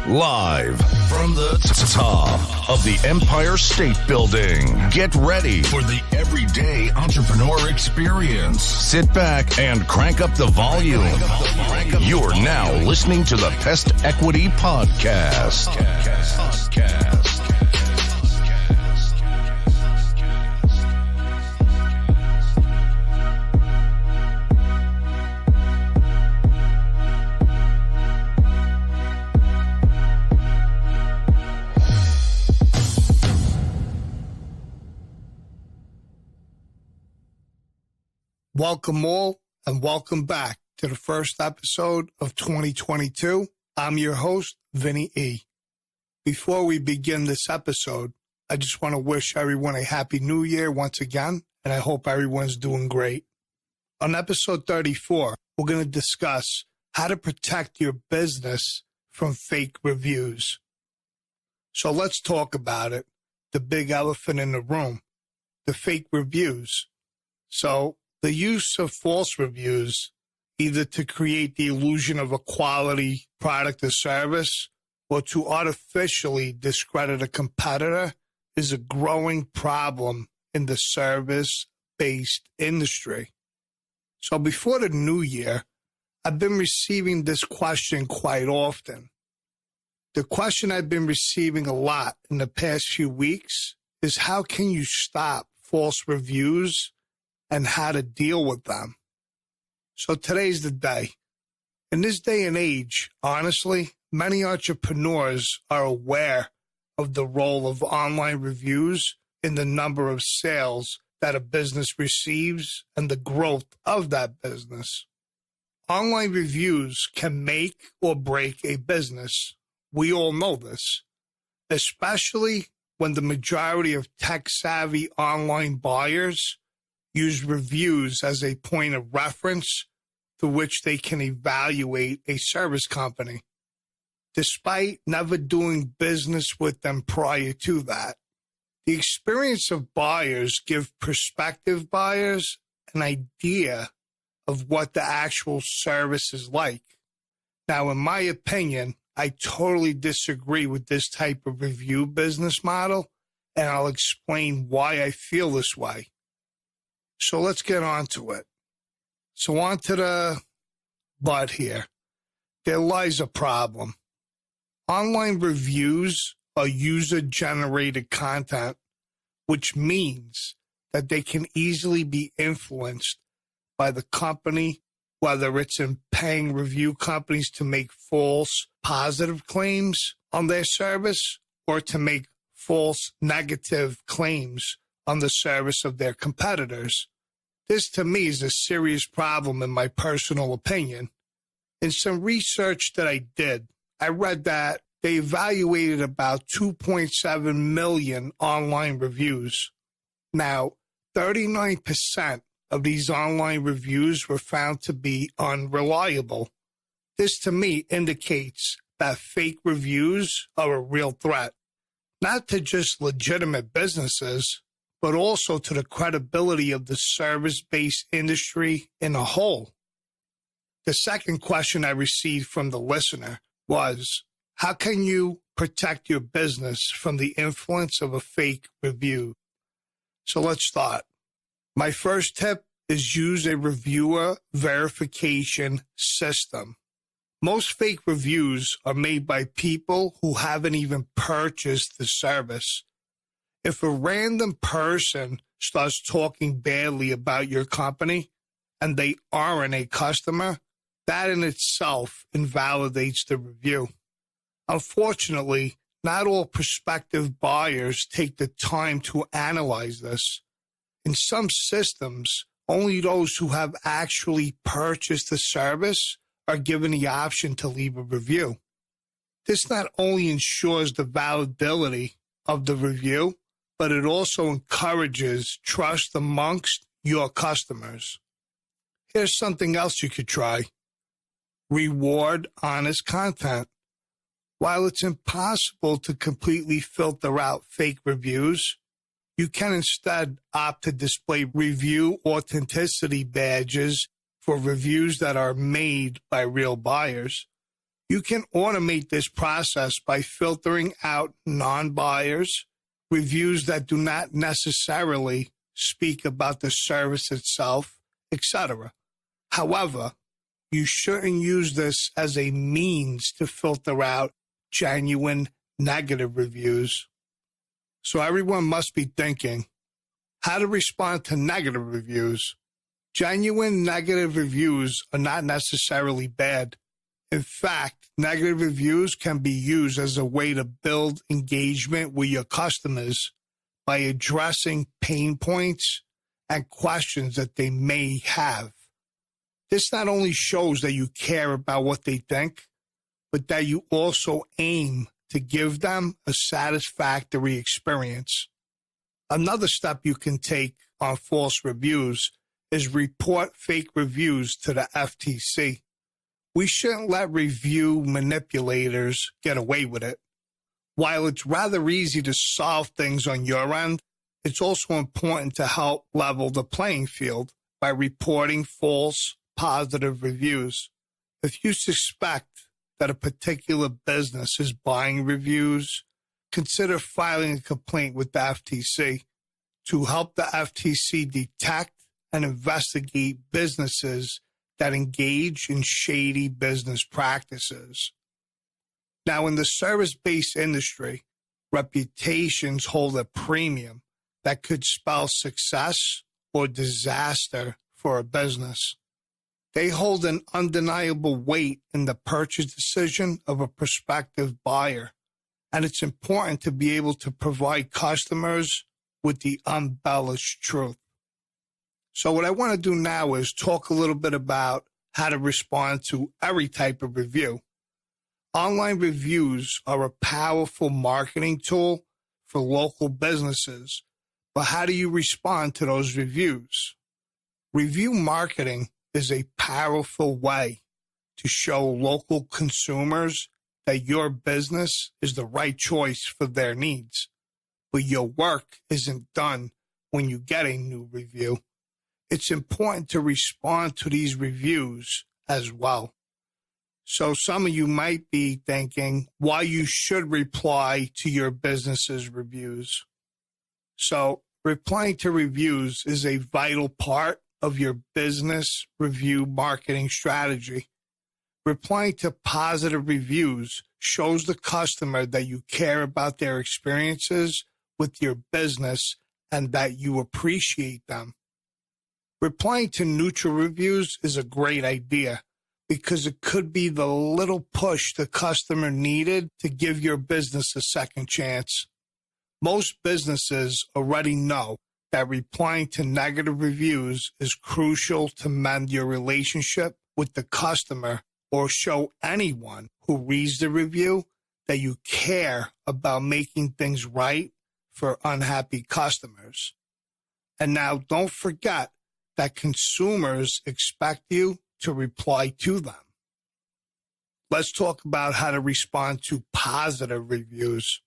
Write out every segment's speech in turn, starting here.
Live from the top of the Empire State Building. Get ready for the everyday entrepreneur experience. Sit back and crank up the volume. You're now listening to the Pest Equity Podcast. Welcome all, and welcome back to the first episode of 2022. I'm your host, Vinny E. Before we begin this episode, I just want to wish everyone a happy new year once again, and I hope everyone's doing great. On episode 34, we're going to discuss how to protect your business from fake reviews. So let's talk about it. The big elephant in the room, the fake reviews. So the use of false reviews, either to create the illusion of a quality product or service or to artificially discredit a competitor, is a growing problem in the service-based industry. So before the new year, I've been receiving this question quite often. The question I've been receiving a lot in the past few weeks is, how can you stop false reviews and how to deal with them? So today's the day. In this day and age, honestly, many entrepreneurs are aware of the role of online reviews in the number of sales that a business receives and the growth of that business. Online reviews can make or break a business. We all know this, especially when the majority of tech-savvy online buyers use reviews as a point of reference through which they can evaluate a service company, despite never doing business with them prior to that. The experience of buyers give prospective buyers an idea of what the actual service is like. Now, in my opinion, I totally disagree with this type of review business model, and I'll explain why I feel this way. So let's get on to it. So on to the butt here. There lies a problem. Online reviews are user-generated content, which means that they can easily be influenced by the company, whether it's in paying review companies to make false positive claims on their service or to make false negative claims on the service of their competitors. This, to me, is a serious problem in my personal opinion. In some research that I did, I read that they evaluated about 2.7 million online reviews. Now, 39% of these online reviews were found to be unreliable. This, to me, indicates that fake reviews are a real threat, not to just legitimate businesses, but also to the credibility of the service-based industry in a whole. The second question I received from the listener was, how can you protect your business from the influence of a fake review? So let's start. My first tip is use a reviewer verification system. Most fake reviews are made by people who haven't even purchased the service. If a random person starts talking badly about your company and they aren't a customer, that in itself invalidates the review. Unfortunately, not all prospective buyers take the time to analyze this. In some systems, only those who have actually purchased the service are given the option to leave a review. This not only ensures the validity of the review, but it also encourages trust amongst your customers. Here's something else you could try. Reward honest content. While it's impossible to completely filter out fake reviews, you can instead opt to display review authenticity badges for reviews that are made by real buyers. You can automate this process by filtering out non-buyers, reviews that do not necessarily speak about the service itself, etc. However, you shouldn't use this as a means to filter out genuine negative reviews. So everyone must be thinking, how to respond to negative reviews. Genuine negative reviews are not necessarily bad. In fact, negative reviews can be used as a way to build engagement with your customers by addressing pain points and questions that they may have. This not only shows that you care about what they think, but that you also aim to give them a satisfactory experience. Another step you can take on false reviews is report fake reviews to the FTC. We shouldn't let review manipulators get away with it. While it's rather easy to solve things on your end, it's also important to help level the playing field by reporting false positive reviews. If you suspect that a particular business is buying reviews, consider filing a complaint with the FTC to help the FTC detect and investigate businesses that engage in shady business practices. Now, in the service-based industry, reputations hold a premium that could spell success or disaster for a business. They hold an undeniable weight in the purchase decision of a prospective buyer, and it's important to be able to provide customers with the unembellished truth. So what I want to do now is talk a little bit about how to respond to every type of review. Online reviews are a powerful marketing tool for local businesses, but how do you respond to those reviews? Review marketing is a powerful way to show local consumers that your business is the right choice for their needs, but your work isn't done when you get a new review. It's important to respond to these reviews as well. So some of you might be thinking why you should reply to your business's reviews. So replying to reviews is a vital part of your business review marketing strategy. Replying to positive reviews shows the customer that you care about their experiences with your business and that you appreciate them. Replying to neutral reviews is a great idea because it could be the little push the customer needed to give your business a second chance. Most businesses already know that replying to negative reviews is crucial to mend your relationship with the customer or show anyone who reads the review that you care about making things right for unhappy customers. And now don't forget that consumers expect you to reply to them. Let's talk about how to respond to positive reviews.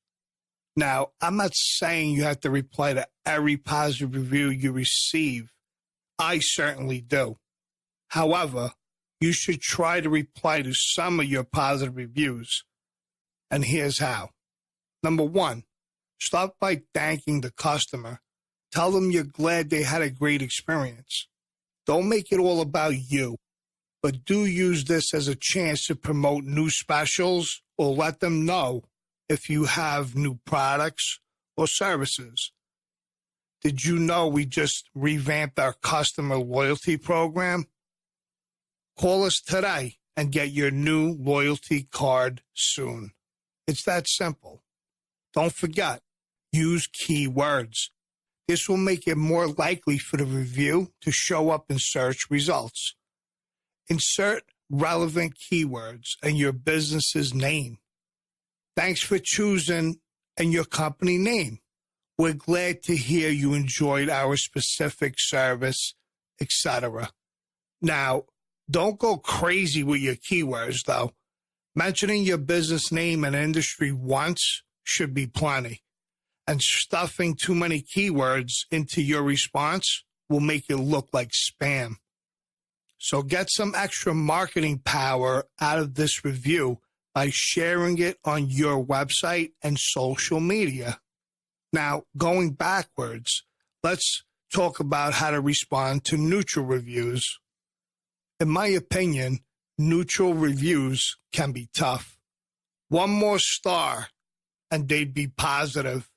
Now, I'm not saying you have to reply to every positive review you receive. I certainly do. However, you should try to reply to some of your positive reviews. And here's how. Number one, start by thanking the customer. Tell them you're glad they had a great experience. Don't make it all about you, but do use this as a chance to promote new specials or let them know if you have new products or services. Did you know we just revamped our customer loyalty program? Call us today and get your new loyalty card soon. It's that simple. Don't forget, use keywords. This will make it more likely for the review to show up in search results. Insert relevant keywords and your business's name. Thanks for choosing and your company name. We're glad to hear you enjoyed our specific service, etc. Now, don't go crazy with your keywords, though. Mentioning your business name and industry once should be plenty. And stuffing too many keywords into your response will make it look like spam. So get some extra marketing power out of this review by sharing it on your website and social media. Now, going backwards, let's talk about how to respond to neutral reviews. In my opinion, neutral reviews can be tough. One more star and they'd be positive.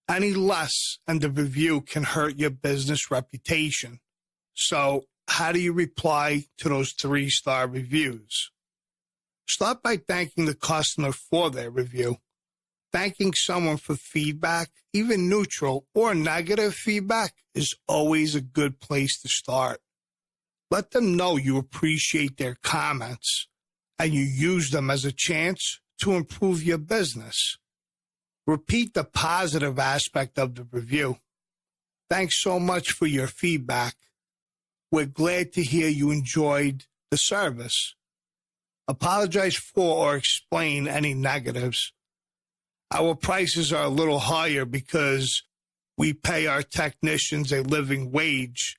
Any less and the review can hurt your business reputation. So how do you reply to those 3-star reviews? Start by thanking the customer for their review. Thanking someone for feedback, even neutral or negative feedback, is always a good place to start. Let them know you appreciate their comments and you use them as a chance to improve your business. Repeat the positive aspect of the review. Thanks so much for your feedback. We're glad to hear you enjoyed the service. Apologize for or explain any negatives. Our prices are a little higher because we pay our technicians a living wage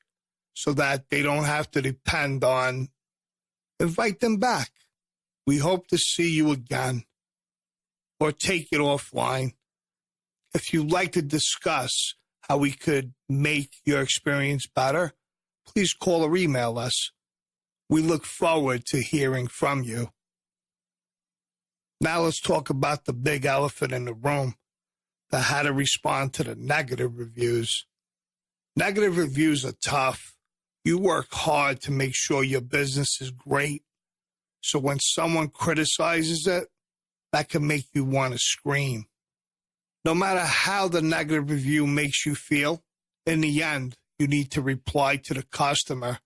so that they don't have to depend on. Invite them back. We hope to see you again. Or take it offline. If you'd like to discuss how we could make your experience better, please call or email us. We look forward to hearing from you. Now let's talk about the big elephant in the room, the how to respond to the negative reviews. Negative reviews are tough. You work hard to make sure your business is great. So when someone criticizes it, that can make you want to scream. No matter how the negative review makes you feel, in the end, you need to reply to the customer.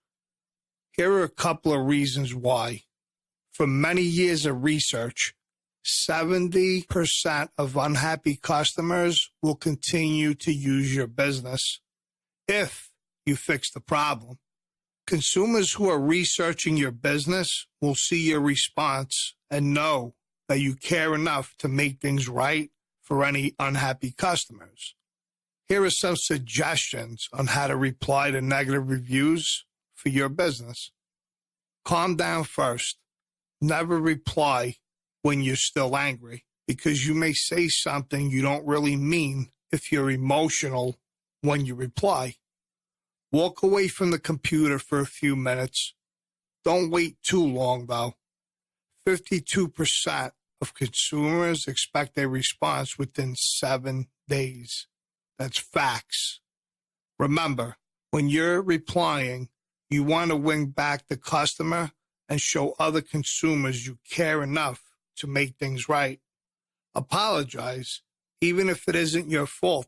Here are a couple of reasons why. From many years of research, 70% of unhappy customers will continue to use your business if you fix the problem. Consumers who are researching your business will see your response and know that you care enough to make things right for any unhappy customers. Here are some suggestions on how to reply to negative reviews for your business. Calm down first. Never reply when you're still angry, because you may say something you don't really mean if you're emotional when you reply. Walk away from the computer for a few minutes. Don't wait too long, though. 52% of consumers expect a response within 7 days. That's facts. Remember, when you're replying, you want to win back the customer and show other consumers you care enough to make things right. Apologize, even if it isn't your fault.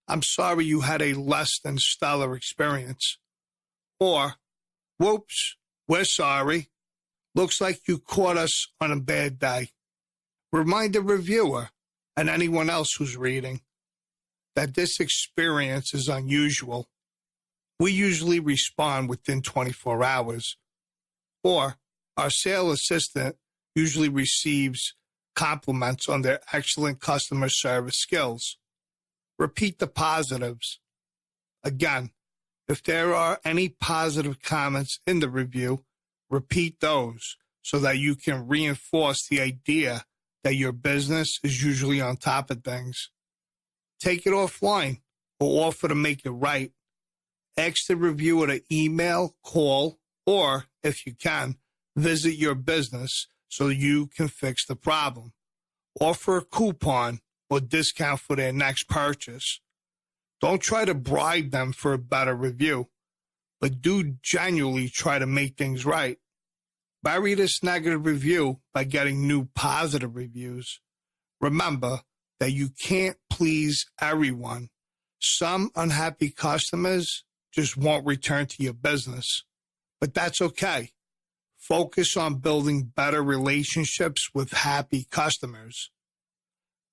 I'm sorry you had a less than stellar experience. Or, whoops, we're sorry. Looks like you caught us on a bad day. Remind the reviewer and anyone else who's reading that this experience is unusual. We usually respond within 24 hours. Or our sales assistant usually receives compliments on their excellent customer service skills. Repeat the positives. Again, if there are any positive comments in the review, repeat those so that you can reinforce the idea that your business is usually on top of things. Take it offline or offer to make it right. Ask the reviewer to email, call, or, if you can, visit your business so you can fix the problem. Offer a coupon or discount for their next purchase. Don't try to bribe them for a better review, but do genuinely try to make things right. Bury this negative review by getting new positive reviews. Remember that you can't please everyone. Some unhappy customers just won't return to your business, but that's okay. Focus on building better relationships with happy customers.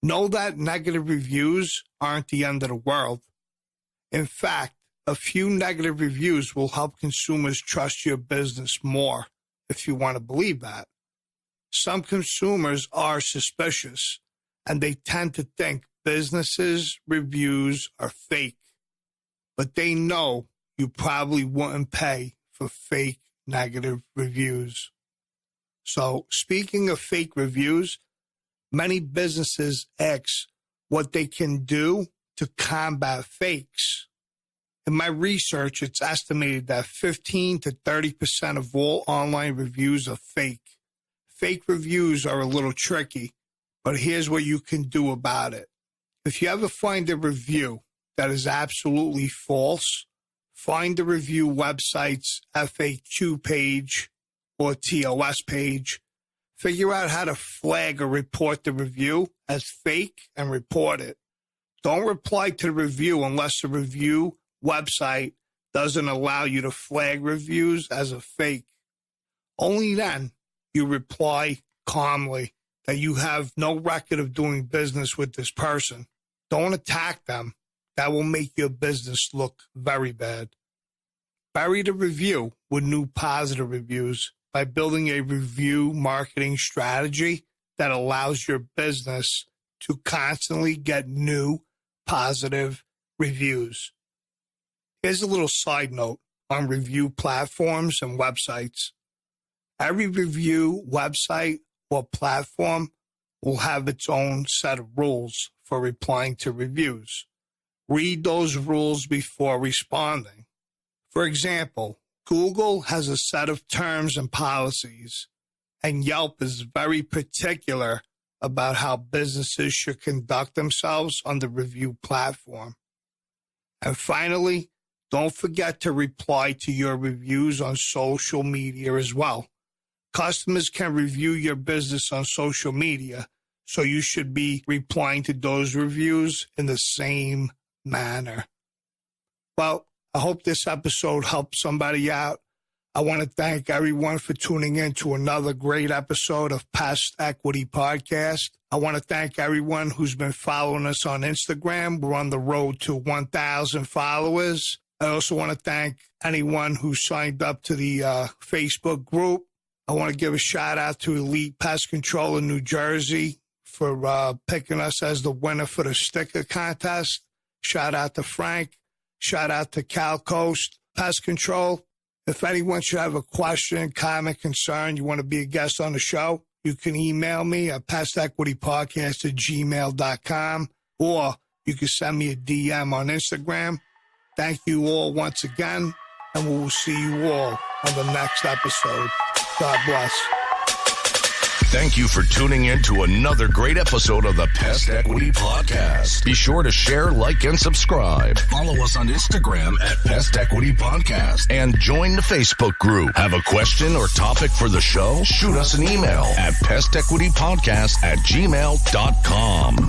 Know that negative reviews aren't the end of the world. In fact, a few negative reviews will help consumers trust your business more, if you want to believe that. Some consumers are suspicious, and they tend to think businesses' reviews are fake, but they know you probably wouldn't pay for fake negative reviews. So speaking of fake reviews, many businesses ask what they can do to combat fakes. In my research, it's estimated that 15 to 30% of all online reviews are fake. Fake reviews are a little tricky, but here's what you can do about it. If you ever find a review that is absolutely false, find the review website's FAQ page or TOS page. Figure out how to flag or report the review as fake and report it. Don't reply to the review unless the review website doesn't allow you to flag reviews as a fake. Only then you reply calmly that you have no record of doing business with this person. Don't attack them. That will make your business look very bad. Bury the review with new positive reviews by building a review marketing strategy that allows your business to constantly get new positive reviews. Here's a little side note on review platforms and websites. Every review website or platform will have its own set of rules for replying to reviews. Read those rules before responding. For example, Google has a set of terms and policies, and Yelp is very particular about how businesses should conduct themselves on the review platform. And finally, don't forget to reply to your reviews on social media as well. Customers can review your business on social media, so you should be replying to those reviews in the same manner. Well, I hope this episode helped somebody out. I want to thank everyone for tuning in to another great episode of Pest Equity Podcast. I want to thank everyone who's been following us on Instagram. We're on the road to 1,000 followers. I also want to thank anyone who signed up to the Facebook group. I want to give a shout out to Elite Pest Control in New Jersey for picking us as the winner for the sticker contest. Shout out to Frank. Shout out to Cal Coast Pest Control. If anyone should have a question, comment, concern, you want to be a guest on the show, you can email me at pestequitypodcast@gmail.com, or you can send me a DM on Instagram. Thank you all once again, and we will see you all on the next episode. God bless. Thank you for tuning in to another great episode of the Pest Equity Podcast. Be sure to share, like, and subscribe. Follow us on Instagram at Pest Equity Podcast and join the Facebook group. Have a question or topic for the show? Shoot us an email at pestequitypodcast@gmail.com.